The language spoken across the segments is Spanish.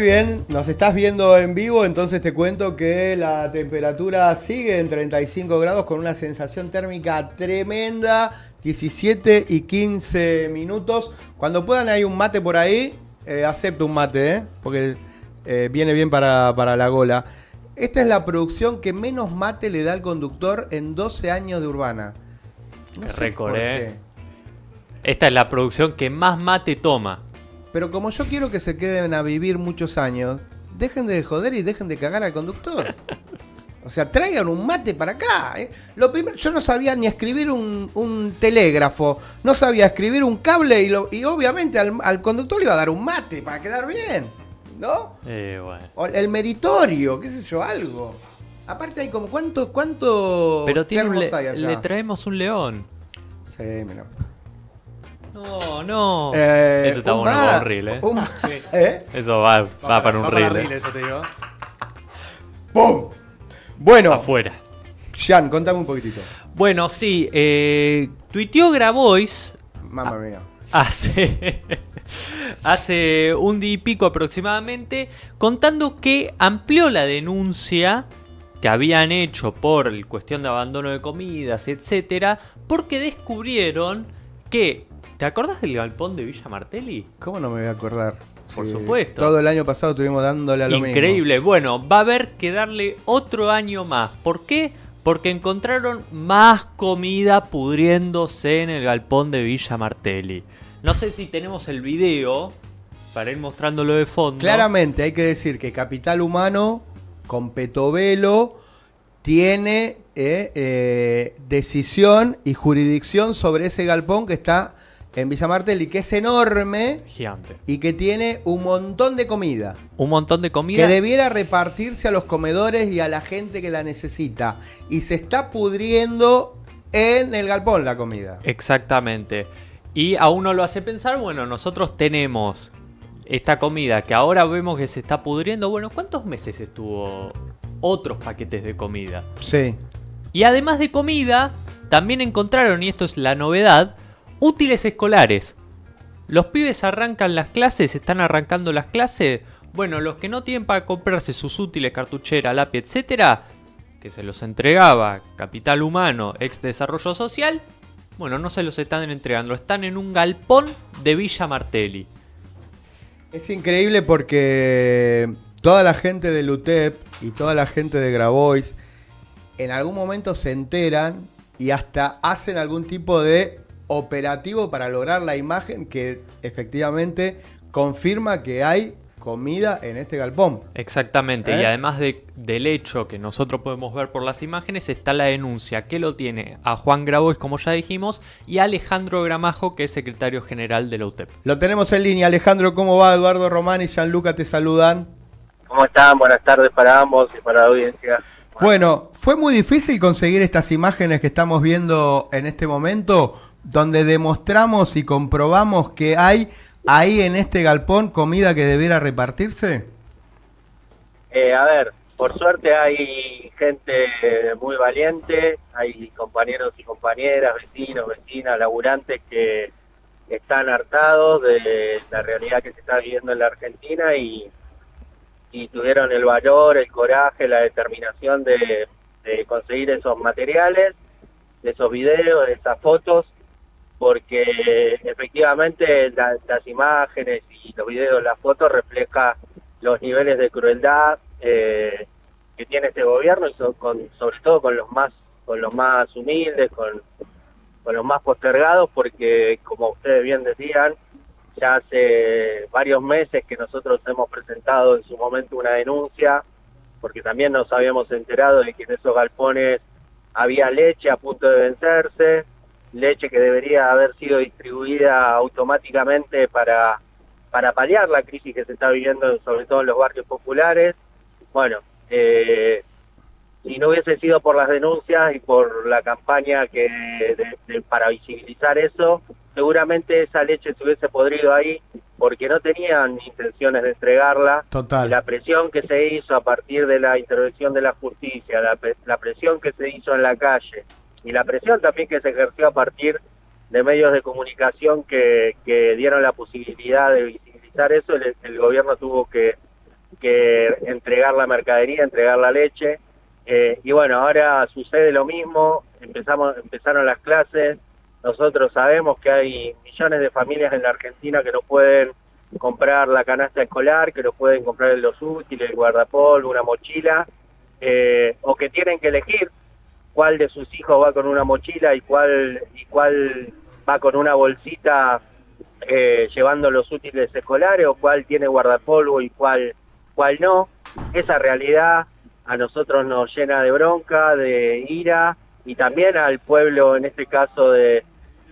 bien, nos estás viendo en vivo, entonces te cuento que la temperatura sigue en 35 grados con una sensación térmica tremenda, 17 y 15 minutos. Cuando puedan hay un mate por ahí, acepto un mate, porque viene bien para la gola. Esta es la producción que menos mate le da al conductor en 12 años de Urbana. No sé récord, por qué. Esta es la producción que más mate toma. Pero como yo quiero que se queden a vivir muchos años, dejen de joder y dejen de cagar al conductor. O sea, traigan un mate para acá. Lo primero, yo no sabía ni escribir un telégrafo, no sabía escribir un cable y obviamente al conductor le iba a dar un mate para quedar bien, ¿no? Bueno. O el meritorio, qué sé yo, algo. Aparte hay como, ¿cuánto pero tiene hay allá? Le traemos un león. Sí, mira. No. Eso está bueno para un reel, Sí. Eso va para un reel. Eso te digo. ¡Pum! Bueno. Afuera. Jan, contame un poquitito. Bueno, sí. Tuiteó Grabois. Mamma mía. Hace un día y pico aproximadamente, contando que amplió la denuncia que habían hecho por el cuestión de abandono de comidas, etcétera, porque descubrieron que... ¿Te acordás del galpón de Villa Martelli? ¿Cómo no me voy a acordar? Por supuesto. Todo el año pasado estuvimos dándole a lo mismo. Increíble. Bueno, va a haber que darle otro año más. ¿Por qué? Porque encontraron más comida pudriéndose en el galpón de Villa Martelli. No sé si tenemos el video para ir mostrándolo de fondo. Claramente hay que decir que Capital Humano con Petovelo tiene decisión y jurisdicción sobre ese galpón que está en Villa Martelli, que es enorme. Gigante. Y que tiene un montón de comida. Un montón de comida. Que debiera repartirse a los comedores y a la gente que la necesita. Y se está pudriendo en el galpón la comida. Exactamente. Y a uno lo hace pensar, bueno, nosotros tenemos esta comida que ahora vemos que se está pudriendo. Bueno, ¿cuántos meses estuvo otros paquetes de comida? Sí. Y además de comida, también encontraron, y esto es la novedad, útiles escolares. Los pibes arrancan las clases, están arrancando las clases. Bueno, los que no tienen para comprarse sus útiles, cartuchera, lápiz, etcétera, que se los entregaba Capital Humano, ex Desarrollo Social, bueno, no se los están entregando, están en un galpón de Villa Martelli. Es increíble porque toda la gente del UTEP y toda la gente de Grabois en algún momento se enteran y hasta hacen algún tipo de operativo para lograr la imagen que efectivamente confirma que hay comida en este galpón. Exactamente, y además del hecho que nosotros podemos ver por las imágenes, está la denuncia que lo tiene a Juan Grabois, como ya dijimos, y a Alejandro Gramajo, que es secretario general de la UTEP. Lo tenemos en línea. Alejandro, ¿cómo va? Eduardo Román y Gianluca te saludan. ¿Cómo están? Buenas tardes para ambos y para la audiencia. Bueno, ¿fue muy difícil conseguir estas imágenes que estamos viendo en este momento, donde demostramos y comprobamos que hay ahí en este galpón comida que debiera repartirse? A ver, por suerte hay gente muy valiente, hay compañeros y compañeras, vecinos, vecinas, laburantes que están hartados de la realidad que se está viviendo en la Argentina y tuvieron el valor, el coraje, la determinación de conseguir esos materiales, de esos videos, de esas fotos, porque efectivamente las imágenes y los videos, las fotos reflejan los niveles de crueldad que tiene este gobierno y sobre todo con los más humildes, con los más postergados, porque como ustedes bien decían, ya hace varios meses que nosotros hemos presentado en su momento una denuncia, porque también nos habíamos enterado de que en esos galpones había leche a punto de vencerse, leche que debería haber sido distribuida automáticamente para paliar la crisis que se está viviendo sobre todo en los barrios populares. Bueno, si no hubiese sido por las denuncias y por la campaña para visibilizar eso, seguramente esa leche se hubiese podrido ahí porque no tenían intenciones de entregarla. Total. La presión que se hizo a partir de la intervención de la justicia, la presión que se hizo en la calle y la presión también que se ejerció a partir de medios de comunicación que dieron la posibilidad de visibilizar eso, el gobierno tuvo que que entregar la mercadería, entregar la leche. Y bueno, ahora sucede lo mismo, empezaron las clases. Nosotros sabemos que hay millones de familias en la Argentina que no pueden comprar la canasta escolar, que no pueden comprar los útiles, el guardapolvo, una mochila, o que tienen que elegir cuál de sus hijos va con una mochila y cuál va con una bolsita llevando los útiles escolares, o cuál tiene guardapolvo y cuál no. Esa realidad a nosotros nos llena de bronca, de ira, y también al pueblo, en este caso de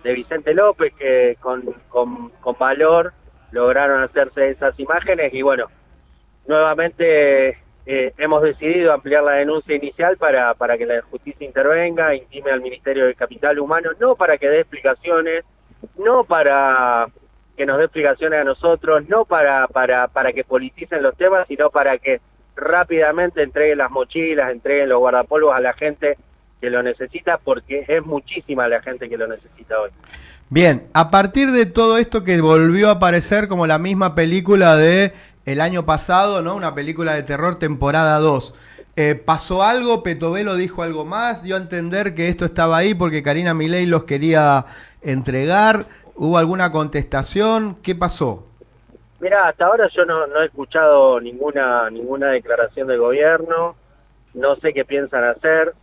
Vicente López, que con valor lograron hacerse esas imágenes. Y bueno, nuevamente hemos decidido ampliar la denuncia inicial para que la justicia intervenga, intime al Ministerio de Capital Humano, no para que dé explicaciones, no para que nos dé explicaciones a nosotros, no para que politicen los temas, sino para que rápidamente entreguen las mochilas, entreguen los guardapolvos a la gente que lo necesita, porque es muchísima la gente que lo necesita hoy. Bien, a partir de todo esto que volvió a aparecer como la misma película de el año pasado, ¿no? Una película de terror temporada 2. ¿Pasó algo? ¿Petovelo dijo algo más? ¿Dio a entender que esto estaba ahí porque Karina Milei los quería entregar? ¿Hubo alguna contestación? ¿Qué pasó? Mira, hasta ahora yo no he escuchado ninguna declaración del gobierno, no sé qué piensan hacer.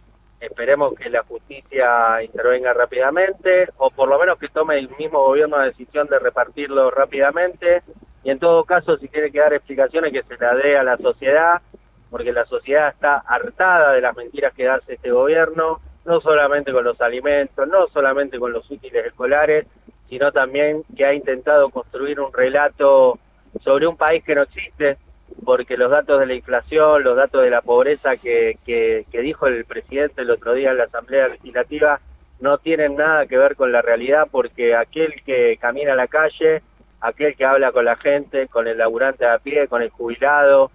Esperemos que la justicia intervenga rápidamente, o por lo menos que tome el mismo gobierno la decisión de repartirlo rápidamente, y en todo caso, si tiene que dar explicaciones, que se la dé a la sociedad, porque la sociedad está hartada de las mentiras que hace este gobierno, no solamente con los alimentos, no solamente con los útiles escolares, sino también que ha intentado construir un relato sobre un país que no existe, porque los datos de la inflación, los datos de la pobreza que dijo el presidente el otro día en la Asamblea Legislativa no tienen nada que ver con la realidad, porque aquel que camina a la calle, aquel que habla con la gente, con el laburante a pie, con el jubilado,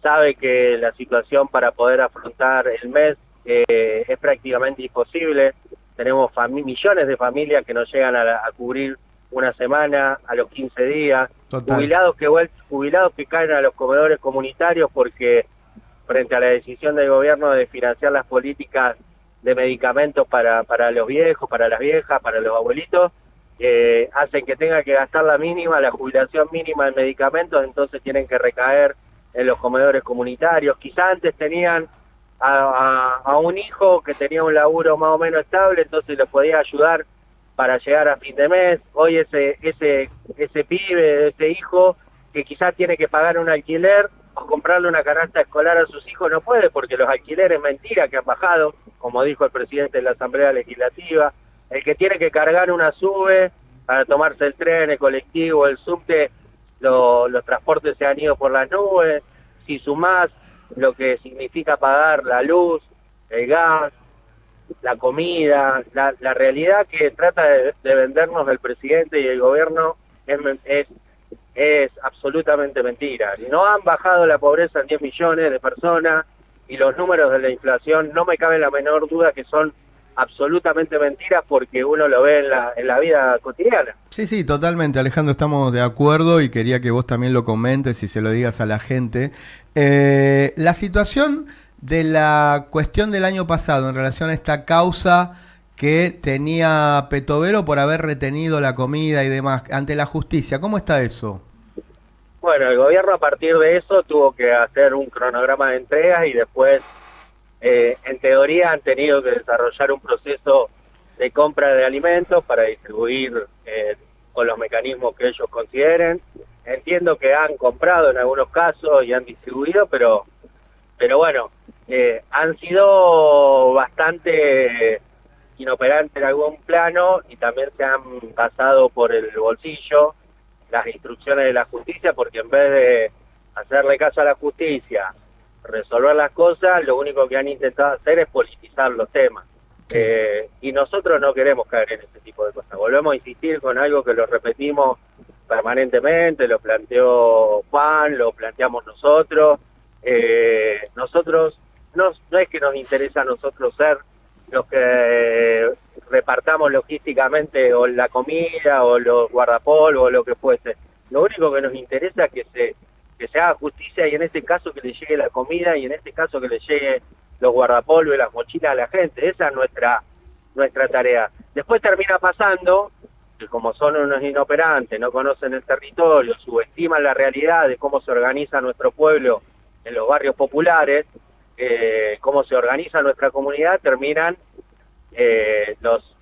sabe que la situación para poder afrontar el mes es prácticamente imposible. Tenemos millones de familias que no llegan a cubrir una semana, a los 15 días. Total. Jubilados que caen a los comedores comunitarios porque frente a la decisión del gobierno de financiar las políticas de medicamentos para los viejos, para las viejas, para los abuelitos, hacen que tenga que gastar la jubilación mínima en medicamentos, entonces tienen que recaer en los comedores comunitarios. Quizá antes tenían a un hijo que tenía un laburo más o menos estable, entonces lo podía ayudar para llegar a fin de mes. Hoy ese pibe, ese hijo, que quizás tiene que pagar un alquiler o comprarle una canasta escolar a sus hijos, no puede, porque los alquileres, mentira, que han bajado, como dijo el presidente de la Asamblea Legislativa. El que tiene que cargar una SUBE para tomarse el tren, el colectivo, el subte, los transportes se han ido por las nubes. Si sumás lo que significa pagar la luz, el gas, la comida, la realidad que trata de vendernos el presidente y el gobierno es absolutamente mentira. No han bajado la pobreza en 10 millones de personas, y los números de la inflación no me cabe la menor duda que son absolutamente mentiras, porque uno lo ve en la vida cotidiana. Sí, totalmente, Alejandro, estamos de acuerdo, y quería que vos también lo comentes y se lo digas a la gente. La situación de la cuestión del año pasado en relación a esta causa que tenía Petovelo por haber retenido la comida y demás ante la justicia, ¿cómo está eso? Bueno, el gobierno a partir de eso tuvo que hacer un cronograma de entregas, y después en teoría han tenido que desarrollar un proceso de compra de alimentos para distribuir con los mecanismos que ellos consideren. Entiendo que han comprado en algunos casos y han distribuido, pero bueno, han sido bastante inoperantes en algún plano, y también se han pasado por el bolsillo las instrucciones de la justicia, porque en vez de hacerle caso a la justicia, resolver las cosas, lo único que han intentado hacer es politizar los temas. Y nosotros no queremos caer en ese tipo de cosas. Volvemos a insistir con algo que lo repetimos permanentemente, lo planteó Juan, lo planteamos nosotros. Nosotros no es que nos interesa a nosotros ser los que repartamos logísticamente o la comida o los guardapolvos o lo que fuese. Lo único que nos interesa es que que se haga justicia y en este caso que le llegue la comida y en este caso que le llegue los guardapolvo y las mochilas a la gente. Esa es nuestra tarea. Después termina pasando que como son unos inoperantes, no conocen el territorio, subestiman la realidad de cómo se organiza nuestro pueblo en los barrios populares, cómo se organiza nuestra comunidad, terminan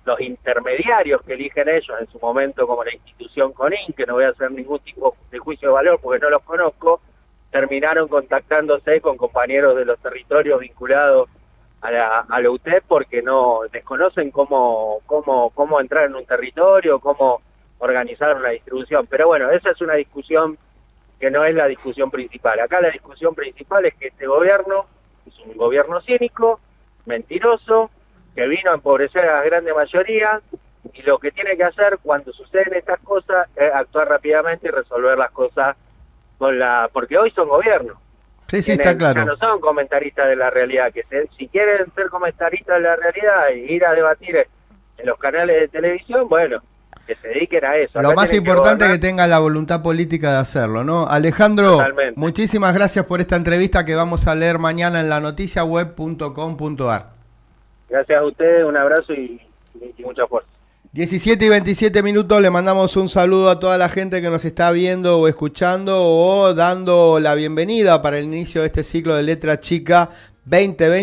los intermediarios que eligen ellos en su momento, como la institución CONIN, que no voy a hacer ningún tipo de juicio de valor porque no los conozco, terminaron contactándose con compañeros de los territorios vinculados a la UTEP porque no desconocen cómo entrar en un territorio, cómo organizar una distribución. Pero bueno, esa es una discusión que no es la discusión principal. Acá la discusión principal es que este gobierno es un gobierno cínico, mentiroso, que vino a empobrecer a la grande mayoría, y lo que tiene que hacer cuando suceden estas cosas es actuar rápidamente y resolver las cosas porque hoy son gobierno. Sí, está claro. Ya no son comentaristas de la realidad, si quieren ser comentaristas de la realidad y ir a debatir en los canales de televisión, bueno, que se dediquen a eso. Lo más importante es que tengan la voluntad política de hacerlo, ¿no? Alejandro, totalmente. Muchísimas gracias por esta entrevista que vamos a leer mañana en lanoticiaweb.com.ar. Gracias a ustedes, un abrazo y mucha fuerza. 17 y 27 minutos, le mandamos un saludo a toda la gente que nos está viendo o escuchando o dando la bienvenida para el inicio de este ciclo de Letra Chica 2020.